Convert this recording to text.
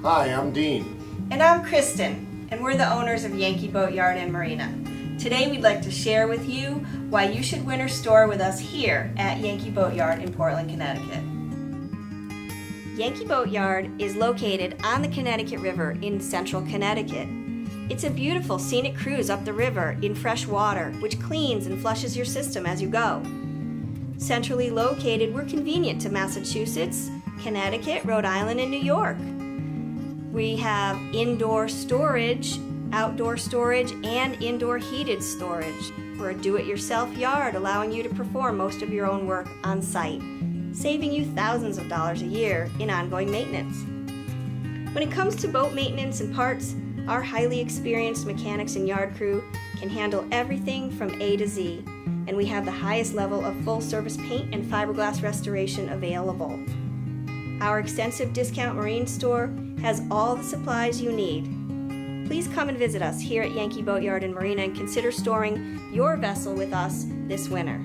Hi, I'm Dean. And I'm Kristen, and we're the owners of Yankee Boat Yard and Marina. Today we'd like to share with you why you should winter store with us here at Yankee Boat Yard in Portland, Connecticut. Yankee Boat Yard is located on the Connecticut River in central Connecticut. It's a beautiful scenic cruise up the river in fresh water, which cleans and flushes your system as you go. Centrally located, we're convenient to Massachusetts, Connecticut, Rhode Island, and New York. We have indoor storage, outdoor storage, and indoor heated storage. We're a do-it-yourself yard, allowing you to perform most of your own work on site, saving you thousands of dollars a year in ongoing maintenance. When it comes to boat maintenance and parts, our highly experienced mechanics and yard crew can handle everything from A to Z, and we have the highest level of full-service paint and fiberglass restoration available. Our extensive discount marine store has all the supplies you need. Please come and visit us here at Yankee Boat Yard and Marina and consider storing your vessel with us this winter.